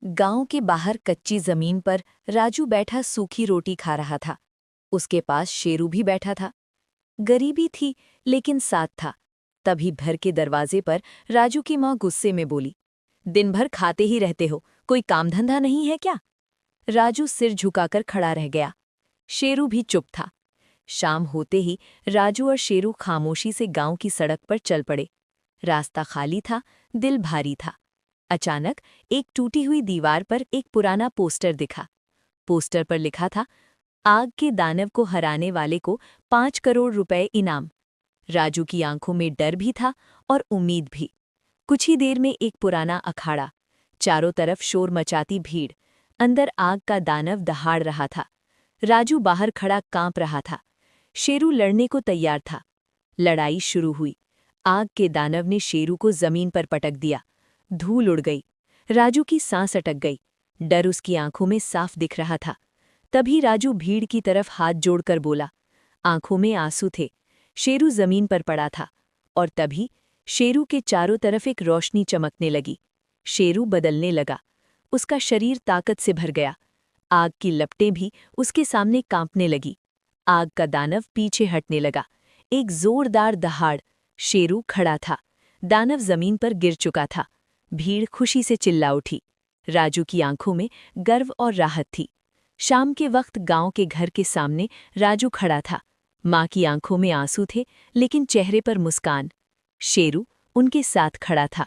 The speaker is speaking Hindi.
गांव के बाहर कच्ची जमीन पर राजू बैठा सूखी रोटी खा रहा था। उसके पास शेरू भी बैठा था। गरीबी थी लेकिन साथ था। तभी घर के दरवाजे पर राजू की माँ गुस्से में बोली, दिन भर खाते ही रहते हो, कोई काम धंधा नहीं है क्या? राजू सिर झुकाकर खड़ा रह गया। शेरू भी चुप था। शाम होते ही राजू और शेरू खामोशी से गांव की सड़क पर चल पड़े। रास्ता खाली था, दिल भारी था। अचानक एक टूटी हुई दीवार पर एक पुराना पोस्टर दिखा। पोस्टर पर लिखा था, आग के दानव को हराने वाले को 5 करोड़ रुपए इनाम। राजू की आंखों में डर भी था और उम्मीद भी। कुछ ही देर में एक पुराना अखाड़ा, चारों तरफ शोर मचाती भीड़, अंदर आग का दानव दहाड़ रहा था। राजू बाहर खड़ा कांप रहा था। शेरू लड़ने को तैयार था। लड़ाई शुरू हुई। आग के दानव ने शेरू को जमीन पर पटक दिया। धूल उड़ गई। राजू की सांस अटक गई। डर उसकी आंखों में साफ दिख रहा था। तभी राजू भीड़ की तरफ हाथ जोड़कर बोला। आंखों में आंसू थे। शेरू जमीन पर पड़ा था। और तभी शेरू के चारों तरफ एक रोशनी चमकने लगी। शेरू बदलने लगा। उसका शरीर ताकत से भर गया। आग की लपटें भी उसके सामने कांपने लगी। आग का दानव पीछे हटने लगा। एक जोरदार दहाड़। शेरू खड़ा था। दानव जमीन पर गिर चुका था। भीड़ खुशी से चिल्ला उठी। राजू की आंखों में गर्व और राहत थी। शाम के वक्त गांव के घर के सामने राजू खड़ा था। माँ की आंखों में आंसू थे लेकिन चेहरे पर मुस्कान। शेरू उनके साथ खड़ा था।